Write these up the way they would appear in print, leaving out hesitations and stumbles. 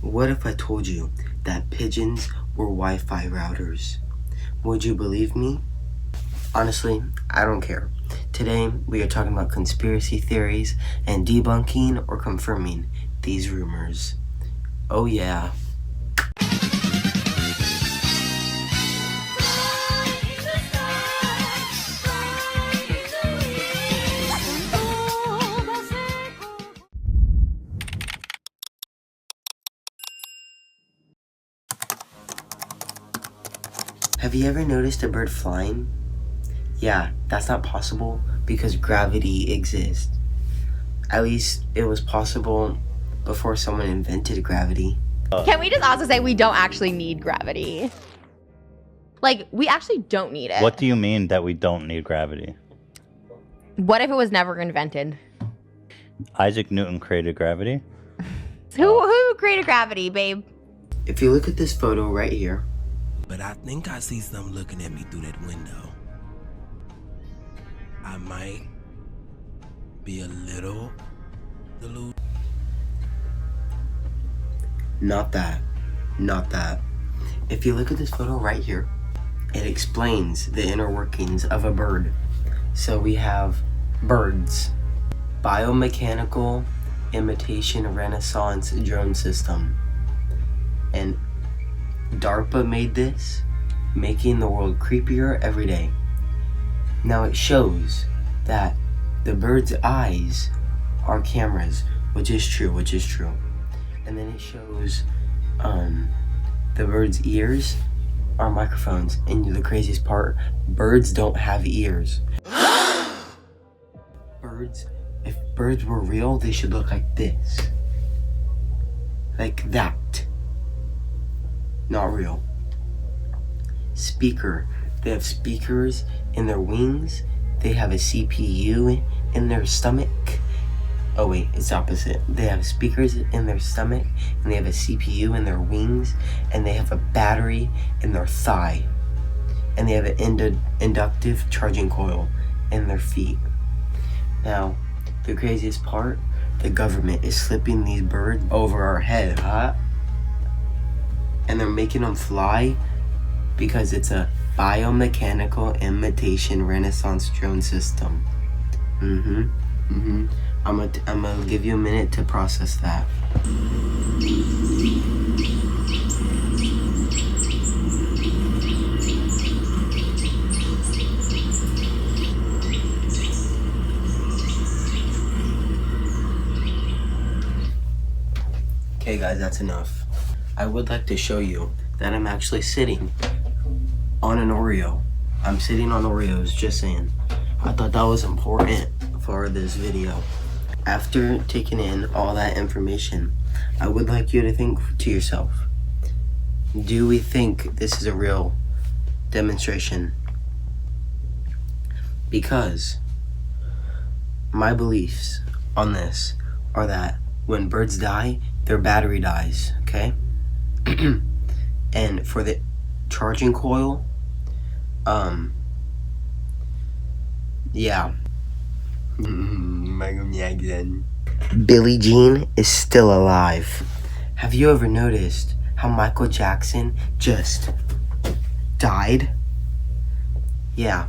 What if I told you that pigeons were Wi-Fi routers? Would you believe me? Honestly, I don't care. Today, we are talking about conspiracy theories and debunking or confirming these rumors. Oh yeah. Have you ever noticed a bird flying? Yeah, that's not possible because gravity exists. At least it was possible before someone invented gravity. Can we just also say we don't actually need gravity? Like, we actually don't need it. What do you mean that we don't need gravity? What if it was never invented? Isaac Newton created gravity? Who created gravity, babe? If you look at this photo right here, but I think I see something looking at me through that window. I might be a little deluded. not that. If you look at this photo right here, it explains the inner workings of a bird. So we have birds, biomechanical imitation renaissance drone system. And DARPA made this, making the world creepier every day. Now it shows that the bird's eyes are cameras, which is true. And then it shows the bird's ears are microphones. And the craziest part, birds don't have ears. If birds were real, they should look like this. Like that. Not real. Speaker. They have speakers in their wings. They have a CPU in their stomach. Oh wait, it's opposite. They have speakers in their stomach, and they have a CPU in their wings, and they have a battery in their thigh. And they have an inductive charging coil in their feet. Now, the craziest part, the government is slipping these birds over our head, huh? And they're making them fly because it's a biomechanical imitation renaissance drone system. I'm gonna give you a minute to process that. Okay guys, that's enough. I would like to show you that I'm actually sitting on an Oreo. I'm sitting on Oreos, just saying. I thought that was important for this video. After taking in all that information, I would like you to think to yourself, do we think this is a real demonstration? Because my beliefs on this are that when birds die, their battery dies, okay? And for the charging coil, yeah. Billie Jean is still alive. Have you ever noticed how Michael Jackson just died? Yeah,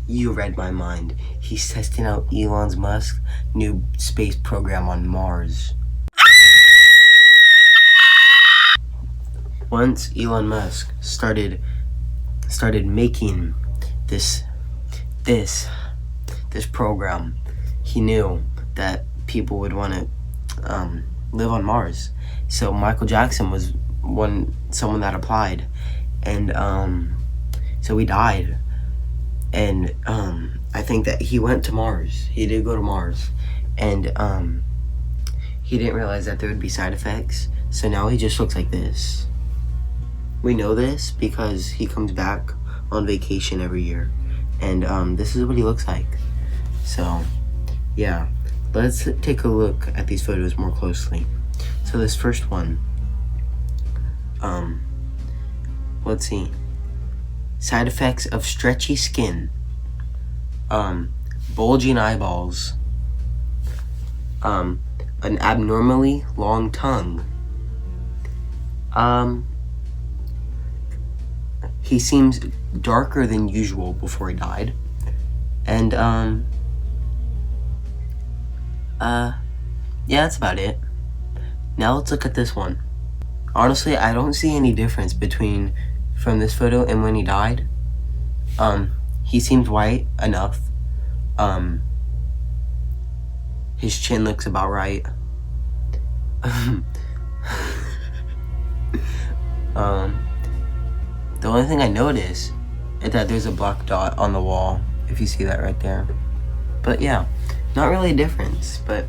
you read my mind. He's testing out Elon Musk's new space program on Mars. Once Elon Musk started making this program, he knew that people would want to live on Mars. So Michael Jackson was someone that applied, and so he died. And I think that he went to Mars. He did go to Mars, and he didn't realize that there would be side effects. So now he just looks like this. We know this because he comes back on vacation every year, and this is what he looks like. So yeah, let's take a look at these photos more closely. So this first one, let's see. Side effects of stretchy skin, bulging eyeballs, an abnormally long tongue. He seems darker than usual before he died. And, yeah, that's about it. Now let's look at this one. Honestly, I don't see any difference from this photo and when he died. He seems white enough. His chin looks about right. The only thing I notice is that there's a black dot on the wall, if you see that right there. But yeah, not really a difference, but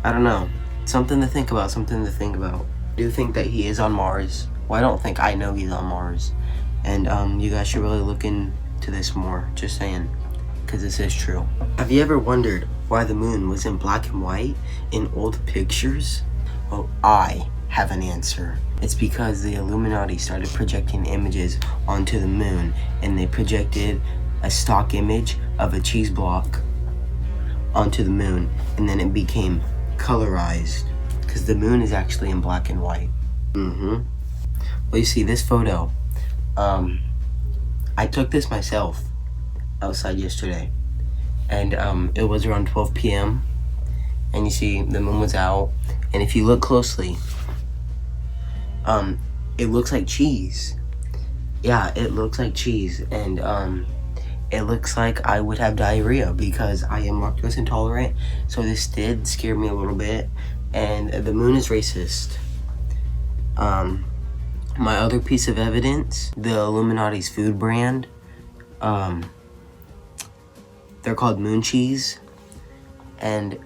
I don't know. Something to think about, I do think that he is on Mars. Well, I don't think, I know he's on Mars. And you guys should really look into this more, just saying, because this is true. Have you ever wondered why the moon was in black and white in old pictures? Well, I have an answer. It's because the Illuminati started projecting images onto the moon, and they projected a stock image of a cheese block onto the moon, and then it became colorized, because the moon is actually in black and white. Well, you see this photo, I took this myself outside yesterday, and it was around 12 p.m. and you see the moon was out, and if you look closely, it looks like cheese. Yeah, it looks like cheese, and it looks like I would have diarrhea because I am lactose intolerant, so this did scare me a little bit, and the moon is racist. My other piece of evidence, the Illuminati's food brand, they're called Moon Cheese, and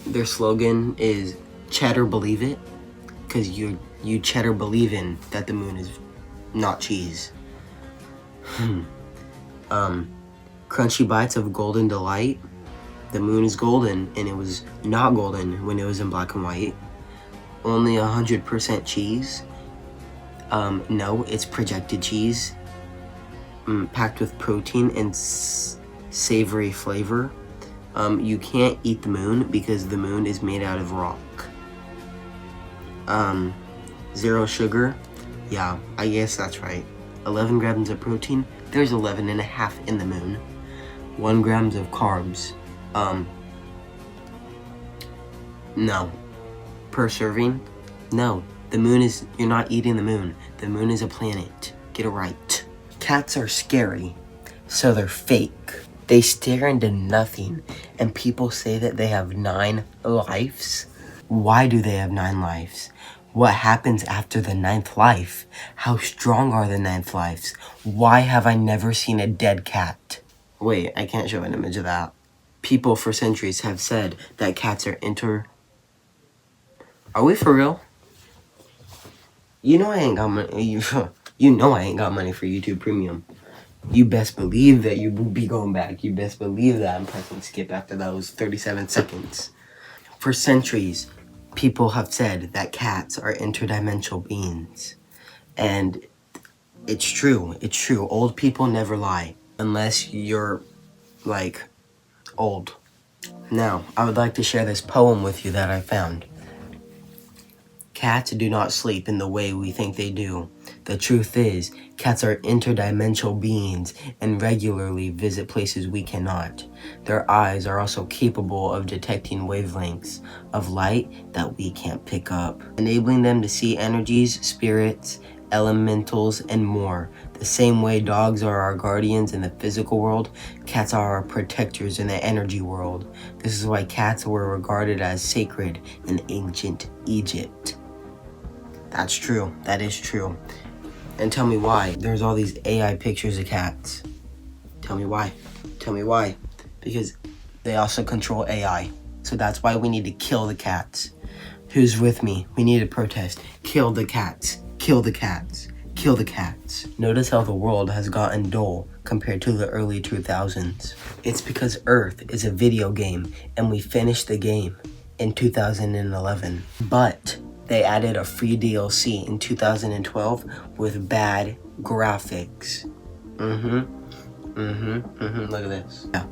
their slogan is cheddar believe it, because you cheddar believing that the moon is not cheese. Crunchy bites of golden delight. The moon is golden, and it was not golden when it was in black and white. Only 100% cheese. No, it's projected cheese, packed with protein and savory flavor. You can't eat the moon because the moon is made out of rock. 0 sugar. Yeah, I guess that's right. 11 grams of protein. There's 11.5 in the moon. 1 grams of carbs. No. Per serving? No. The moon is, you're not eating the moon. The moon is a planet. Get it right. Cats are scary, so they're fake. They stare into nothing, and people say that they have 9 lives. Why do they have 9 lives? What happens after the 9th life? How strong are the 9th lives? Why have I never seen a dead cat? Wait, I can't show an image of that. People for centuries have said that cats are Are we for real? You know I ain't got money. You know I ain't got money for YouTube Premium. You best believe that you will be going back. You best believe that I'm pressing skip after those 37 seconds. For centuries, people have said that cats are interdimensional beings. And it's true. It's true. Old people never lie. Unless you're, like, old. Now, I would like to share this poem with you that I found. Cats do not sleep in the way we think they do. The truth is, cats are interdimensional beings and regularly visit places we cannot. Their eyes are also capable of detecting wavelengths of light that we can't pick up, enabling them to see energies, spirits, elementals, and more. The same way dogs are our guardians in the physical world, cats are our protectors in the energy world. This is why cats were regarded as sacred in ancient Egypt. That's true. That is true. And tell me why there's all these AI pictures of cats. Tell me why. Tell me why. Because they also control AI. So that's why we need to kill the cats. Who's with me? We need to protest. Kill the cats. Kill the cats. Kill the cats. Notice how the world has gotten dull compared to the early 2000s. It's because Earth is a video game and we finished the game in 2011. But they added a free DLC in 2012 with bad graphics. Look at this. Yeah.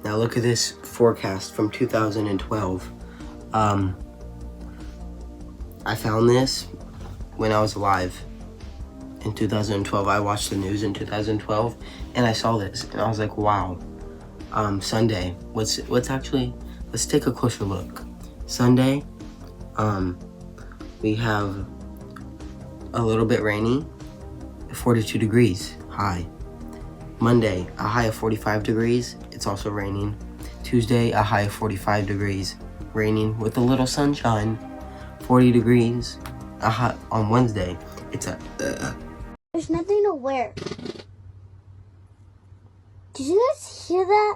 Now look at this forecast from 2012. I found this when I was alive. In 2012, I watched the news in 2012, and I saw this, and I was like, wow. Sunday, let's take a closer look. Sunday, we have a little bit rainy, 42 degrees high. Monday, a high of 45 degrees, it's also raining. Tuesday, a high of 45 degrees, raining with a little sunshine, 40 degrees. On Wednesday, it's a There's nothing to wear. Did you guys hear that?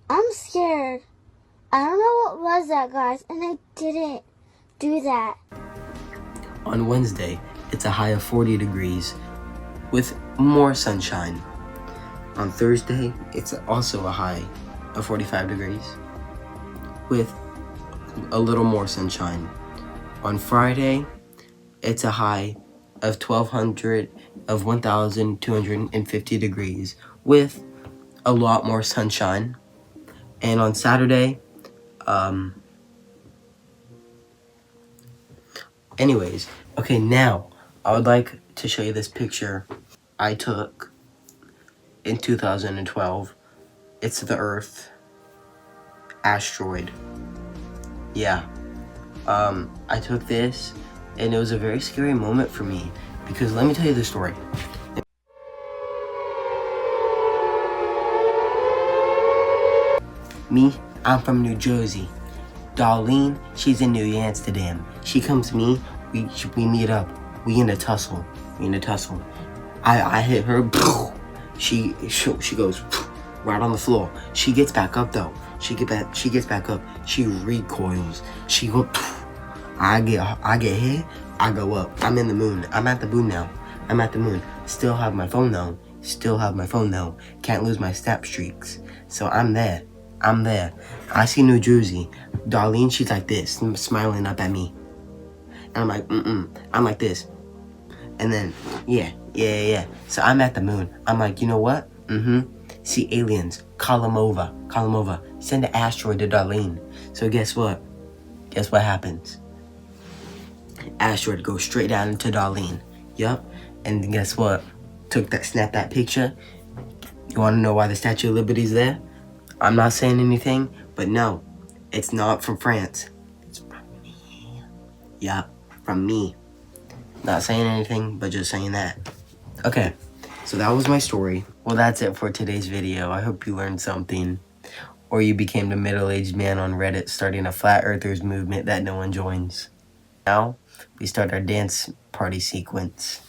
I'm scared. I don't know what was that, guys, and I didn't do that. On Wednesday, it's a high of 40 degrees with more sunshine. On Thursday, it's also a high of 45 degrees with a little more sunshine. On Friday, it's a high of 1,250 degrees with a lot more sunshine. And on Saturday, anyways, okay, now I would like to show you this picture I took in 2012. It's the Earth asteroid. Yeah. I took this, and it was a very scary moment for me, because let me tell you the story. Me, I'm from New Jersey. Darlene, she's in New Amsterdam. She comes to me, we meet up. We in a tussle. I hit her, she goes right on the floor. She gets back up though. She gets back up. She recoils. She go. I get hit. I go up. I'm in the moon. I'm at the moon now. Still have my phone though. Can't lose my snap streaks. So I'm there. I see New Jersey. Darlene, she's like this, smiling up at me. And I'm like, I'm like this. And then, yeah. So I'm at the moon. I'm like, you know what? See aliens. Call them over. Send the asteroid to Darlene. So guess what? Guess what happens? Asteroid goes straight down into Darlene. Yup. And guess what? Snapped that picture. You want to know why the Statue of Liberty's there? I'm not saying anything, but no, it's not from France. It's from me. Yeah, from me. Not saying anything, but just saying that. Okay, so that was my story. Well, that's it for today's video. I hope you learned something. Or you became the middle-aged man on Reddit starting a flat earthers movement that no one joins. Now, we start our dance party sequence.